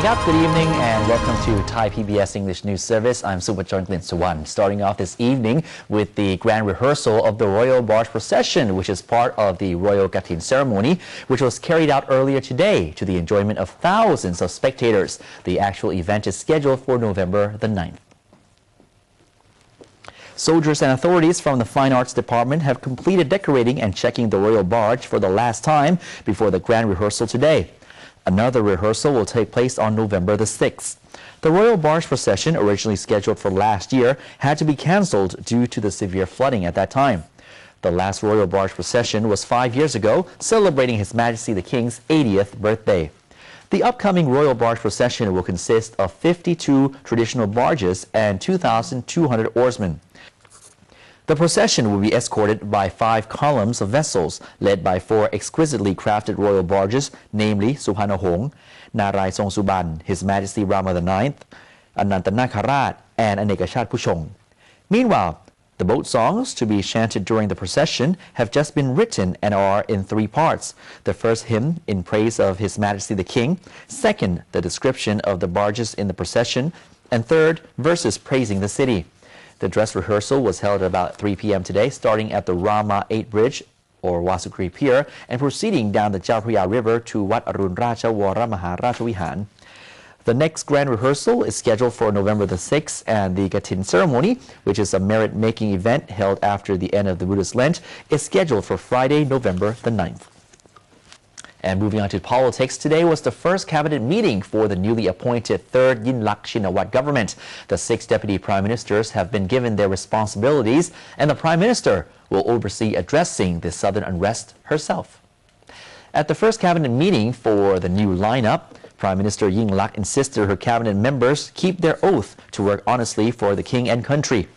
ครับ Good evening and welcome to Thai PBS English News Service. I'm Supachorn Glin Suwan. Starting off this evening with the grand rehearsal of the Royal Barge Procession, which is part of the Royal Katin ceremony, which was carried out earlier today to the enjoyment of thousands of spectators. The actual event is scheduled for November the 9th. Soldiers and authorities from the Fine Arts Department have completed decorating and checking the Royal Barge for the last time before the grand rehearsal today. Another rehearsal will take place on November the 6th. The Royal Barge Procession, originally scheduled for last year, had to be cancelled due to the severe flooding at that time. The last Royal Barge Procession was 5 years ago, celebrating His Majesty the King's 80th birthday. The upcoming Royal Barge Procession will consist of 52 traditional barges and 2,200 oarsmen. The procession will be escorted by 5 columns of vessels led by 4 exquisitely crafted royal barges, namely Supanahong, Narai Songsuban, His Majesty Rama IX, Anantanakarat, and Anekashat Puchong. Meanwhile, the boat songs to be chanted during the procession have just been written and are in 3 parts. The first hymn in praise of His Majesty the King, second, the description of the barges in the procession, and third, verses praising the city. The dress rehearsal was held at about 3 p.m. today, starting at the Rama 8 Bridge or Wasukri Pier and proceeding down the Chao Phraya River to Wat Arun Racha Wara Maharacha Vihan. The next grand rehearsal is scheduled for November the 6th, and the Katin ceremony, which is a merit-making event held after the end of the Buddhist Lent, is scheduled for Friday, November the 9th. And moving on to politics, today was the first cabinet meeting for the newly appointed third Eng.News government. The 6 deputy prime ministers have been given their responsibilities, and the prime minister will oversee addressing the southern unrest herself. At the first cabinet meeting for the new lineup, Prime Minister Yingluck insisted her cabinet members keep their oath to work honestly for the king and country.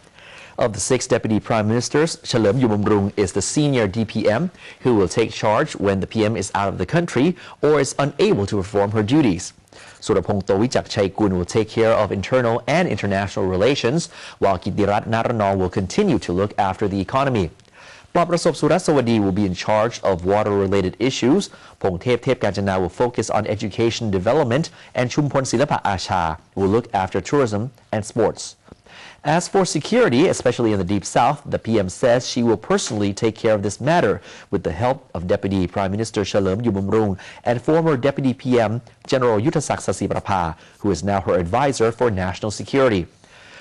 Of the 6 deputy prime ministers, Chalerm Yubamrung is the senior DPM who will take charge when the PM is out of the country or is unable to perform her duties. Surapong Towichak Chaikun will take care of internal and international relations, while Kitirat Naranong will continue to look after the economy. Prasop Surasawadi will be in charge of water-related issues. Pongthep Kanchana will focus on education development, and Chumpon Silapa Asha will look after tourism and sports. As for security, especially in the Deep South, the PM says she will personally take care of this matter with the help of Deputy Prime Minister Chalerm Yubamrung and former Deputy PM General Yuttasak Sasiprapha, who is now her advisor for national security.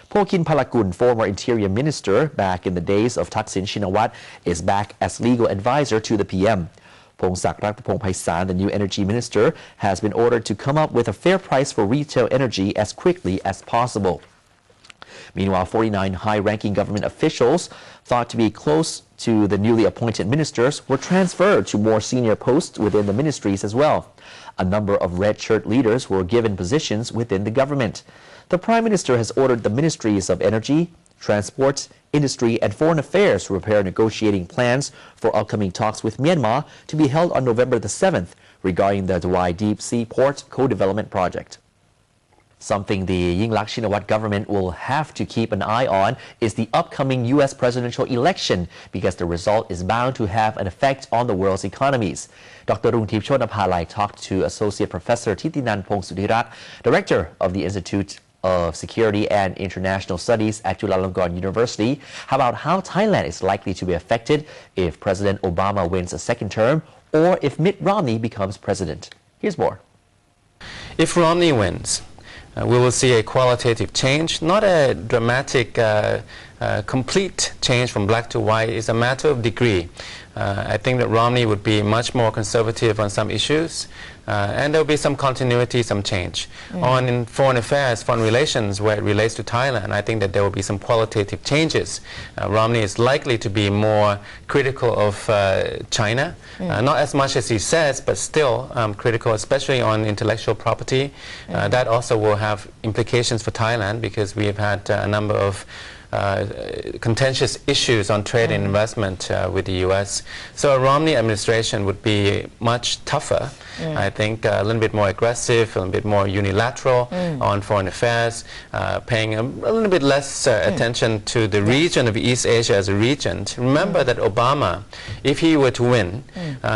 Pokin Palakun, former Interior Minister back in the days of Thaksin Shinawat, is back as legal advisor to the PM. Pongsak Ratapong Paisan, the new energy minister, has been ordered to come up with a fair price for retail energy as quickly as possible. Meanwhile, 49 high-ranking government officials thought to be close to the newly appointed ministers were transferred to more senior posts within the ministries as well. A number of red shirt leaders were given positions within the government. The Prime Minister has ordered the ministries of Energy, Transport, Industry and Foreign Affairs to prepare negotiating plans for upcoming talks with Myanmar to be held on November the 7th regarding the Dawai Deep Sea Port Co-Development Project. Something the Yingluck government will have to keep an eye on is the upcoming U.S. presidential election, because the result is bound to have an effect on the world's economies. Dr. Rungtip Chodapalai talked to Associate Professor Titinan Pongsudhirat, Director of the Institute of Security and International Studies at Chulalongkorn University, about how Thailand is likely to be affected if President Obama wins a second term or if Mitt Romney becomes president. Here's more. If Romney wins, we will see a qualitative change, not a dramatic, complete change from black to white. It's a matter of degree. I think that Romney would be much more conservative on some issues, and there will be some continuity, some change. On foreign affairs, foreign relations, where it relates to Thailand, I think that there will be some qualitative changes. Romney is likely to be more critical of China, not as much as he says, but still critical, especially on intellectual property. That also will have implications for Thailand, because we have had a number of contentious issues on trade and investment with the U.S. So a Romney administration would be much tougher. I think a little bit more aggressive, a little bit more unilateral on foreign affairs, paying a little bit less attention to the region of East Asia as a region. Remember that Obama, if he were to win,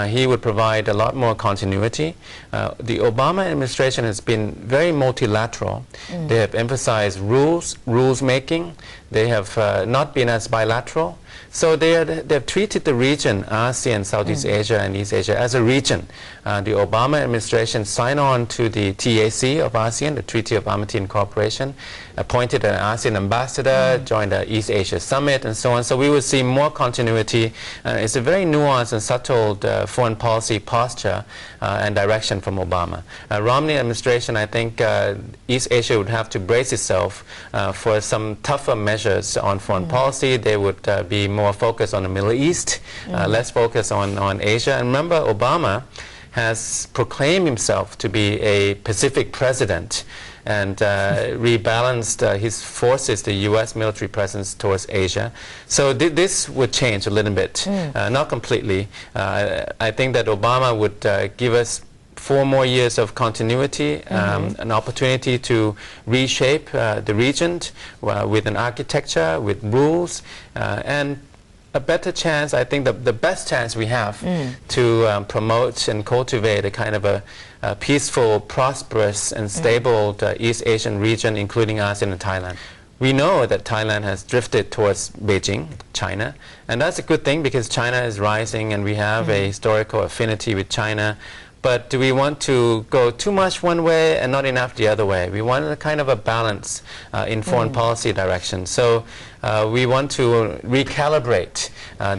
he would provide a lot more continuity. The Obama administration has been very multilateral. They have emphasized rules making. They have not been as bilateral. So they've treated the region, ASEAN, Southeast Asia, and East Asia, as a region. The Obama administration signed on to the TAC of ASEAN, the Treaty of Amity and Cooperation, appointed an ASEAN ambassador, joined the East Asia Summit, and so on. So we would see more continuity. It's a very nuanced and subtle foreign policy posture and direction from Obama. Romney administration, I think East Asia would have to brace itself for some tougher measures on foreign policy. They would be more focused on the Middle East, less focused on Asia. And remember, Obama has proclaimed himself to be a Pacific president and rebalanced his forces, the U.S. military presence towards Asia. So this would change a little bit, not completely. I think that Obama would give us 4 more years of continuity, an opportunity to reshape the region with an architecture, with rules, and a better chance, I think the best chance we have to promote and cultivate a kind of a peaceful, prosperous and stable East Asian region, including ASEAN and Thailand. We know that Thailand has drifted towards Beijing, China, and that's a good thing because China is rising and we have a historical affinity with China. But do we want to go too much one way and not enough the other way? We want a kind of a balance in foreign policy direction. So we want to recalibrate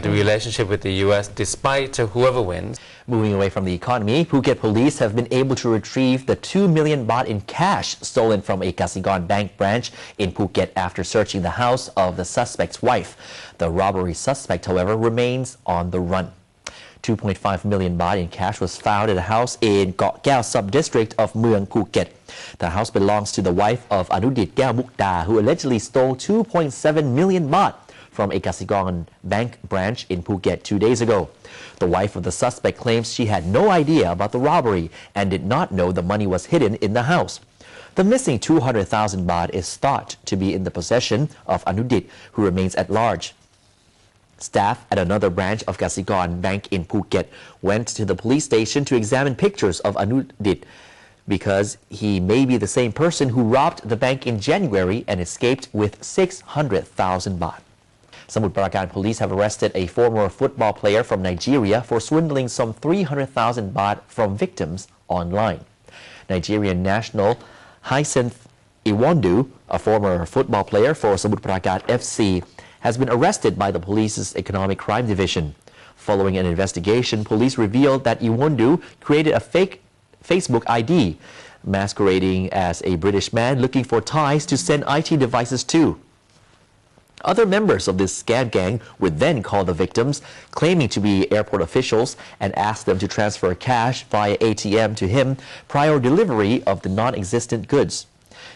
the relationship with the U.S. despite whoever wins. Moving away from the economy, Phuket police have been able to retrieve the 2 million baht in cash stolen from a Kasikorn bank branch in Phuket after searching the house of the suspect's wife. The robbery suspect, however, remains on the run. 2.5 million baht in cash was found at a house in Kok Kaew sub-district of Mueang, Phuket. The house belongs to the wife of Anudit Kaew Mukta, who allegedly stole 2.7 million baht from a Kasikorn bank branch in Phuket 2 days ago. The wife of the suspect claims she had no idea about the robbery and did not know the money was hidden in the house. The missing 200,000 baht is thought to be in the possession of Anudit, who remains at large. Staff at another branch of Kasikorn Bank in Phuket went to the police station to examine pictures of Anudit because he may be the same person who robbed the bank in January and escaped with 600,000 baht. Samut Prakan police have arrested a former football player from Nigeria for swindling some 300,000 baht from victims online. Nigerian national Hyacinth Iwondu, a former football player for Samut Prakan FC, has been arrested by the police's Economic Crime Division. Following an investigation, police revealed that Iwondu created a fake Facebook ID, masquerading as a British man looking for Thais to send IT devices to. Other members of this scam gang would then call the victims, claiming to be airport officials, and ask them to transfer cash via ATM to him prior delivery of the non-existent goods.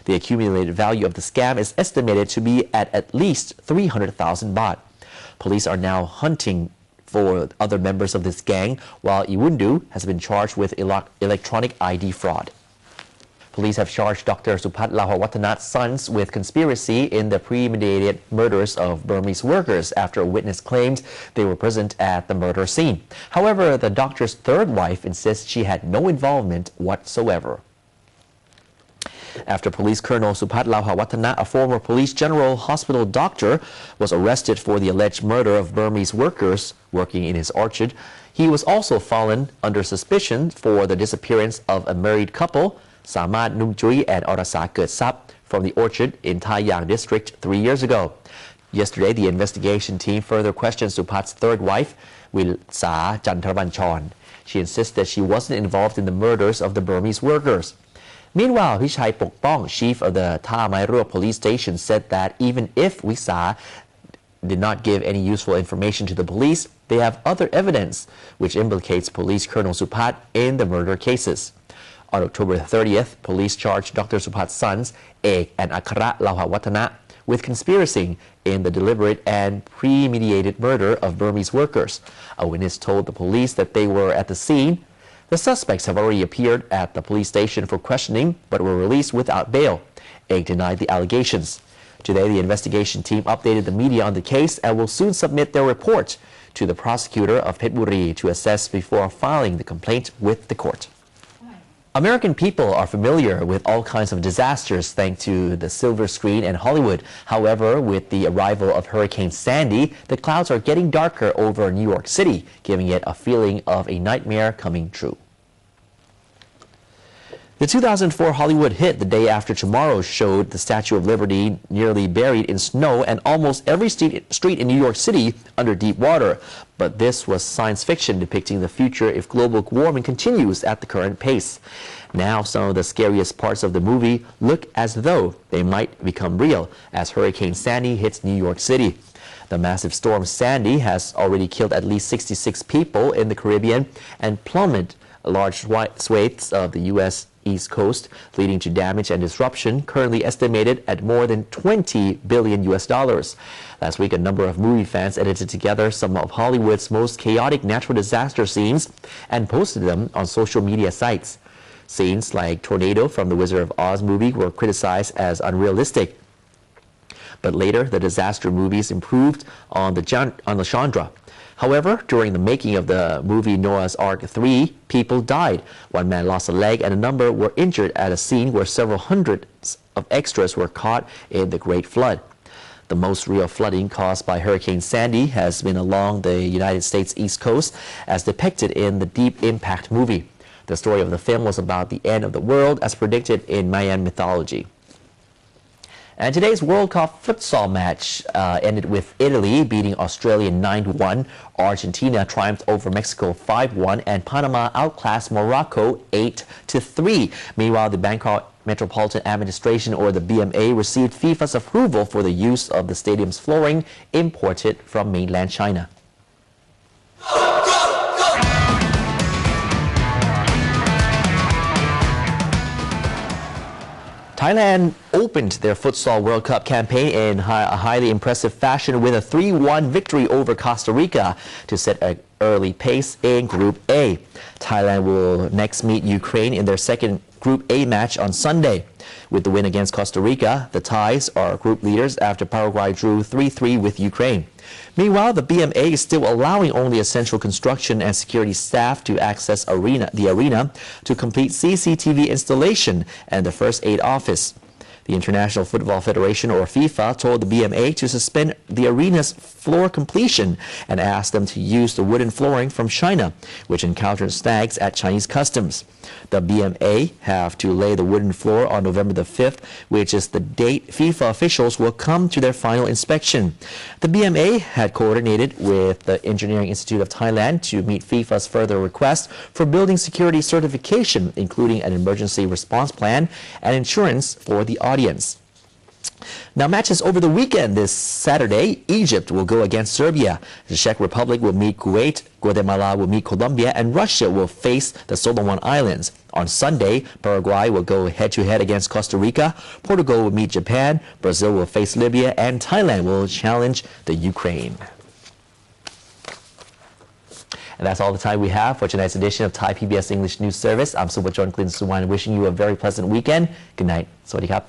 The accumulated value of the scam is estimated to be at least 300,000 baht. Police are now hunting for other members of this gang, while Iwundu has been charged with electronic ID fraud. Police have charged Dr. Supat Lahawatana's sons with conspiracy in the premeditated murders of Burmese workers after a witness claimed they were present at the murder scene. However, the doctor's third wife insists she had no involvement whatsoever. After Police Colonel Supat Lahawatana, a former police general hospital doctor, was arrested for the alleged murder of Burmese workers working in his orchard, he was also fallen under suspicion for the disappearance of a married couple, Samad Numchui and Orasa Kertsap, from the orchard in Thai Yang district 3 years ago. Yesterday, the investigation team further questioned Supat's third wife, Wilsa Chantrabanchon. She insisted she wasn't involved in the murders of the Burmese workers. Meanwhile, Pichai Pokpong, chief of the Tha Mai Rua police station, said that even if Wisa did not give any useful information to the police, they have other evidence which implicates Police Colonel Supat in the murder cases. On October 30th, police charged Dr. Supat's sons, Ek and Akara Lahawatana, with conspiracy in the deliberate and premeditated murder of Burmese workers. A witness told the police that they were at the scene. The suspects have already appeared at the police station for questioning, but were released without bail. Eng denied the allegations. Today, the investigation team updated the media on the case and will soon submit their report to the prosecutor of Phetchaburi to assess before filing the complaint with the court. American people are familiar with all kinds of disasters thanks to the silver screen and Hollywood. However, with the arrival of Hurricane Sandy, the clouds are getting darker over New York City, giving it a feeling of a nightmare coming true. The 2004 Hollywood hit The Day After Tomorrow showed the Statue of Liberty nearly buried in snow and almost every street in New York City under deep water. But this was science fiction depicting the future if global warming continues at the current pace. Now some of the scariest parts of the movie look as though they might become real as Hurricane Sandy hits New York City. The massive storm Sandy has already killed at least 66 people in the Caribbean and plummeted large swathes of the U.S. East Coast, leading to damage and disruption currently estimated at more than $20 billion. Last week, a number of movie fans edited together some of Hollywood's most chaotic natural disaster scenes and posted them on social media sites. Scenes like Tornado from the Wizard of Oz movie were criticized as unrealistic. But later, the disaster movies improved on the genre. However, during the making of the movie Noah's Ark 3, people died. One man lost a leg and a number were injured at a scene where several hundreds of extras were caught in the Great Flood. The most real flooding caused by Hurricane Sandy has been along the United States East Coast, as depicted in the Deep Impact movie. The story of the film was about the end of the world as predicted in Mayan mythology. And today's World Cup futsal match ended with Italy beating Australia 9-1. Argentina triumphed over Mexico 5-1, and Panama outclassed Morocco 8-3. Meanwhile, the Bangkok Metropolitan Administration, or the BMA, received FIFA's approval for the use of the stadium's flooring imported from mainland China. Thailand opened their Futsal World Cup campaign in a highly impressive fashion with a 3-1 victory over Costa Rica to set an early pace in Group A. Thailand will next meet Ukraine in their second Group A match on Sunday. With the win against Costa Rica, the Thais are group leaders after Paraguay drew 3-3 with Ukraine. Meanwhile, the BMA is still allowing only essential construction and security staff to access the arena to complete CCTV installation and the first aid office. The International Football Federation, or FIFA, told the BMA to suspend the arena's floor completion and asked them to use the wooden flooring from China, which encountered snags at Chinese customs. The BMA have to lay the wooden floor on November the 5th, which is the date FIFA officials will come to their final inspection. The BMA had coordinated with the Engineering Institute of Thailand to meet FIFA's further request for building security certification, including an emergency response plan and insurance for the audience. Now, matches over the weekend. This Saturday, Egypt will go against Serbia. The Czech Republic will meet Kuwait, Guatemala will meet Colombia, and Russia will face the Solomon Islands. On Sunday, Paraguay will go head-to-head against Costa Rica, Portugal will meet Japan, Brazil will face Libya, and Thailand will challenge the Ukraine. And that's all the time we have for tonight's edition of Thai PBS English News Service. I'm Subhajon Klin Suwan, wishing you a very pleasant weekend. Good night. Sawadee krap.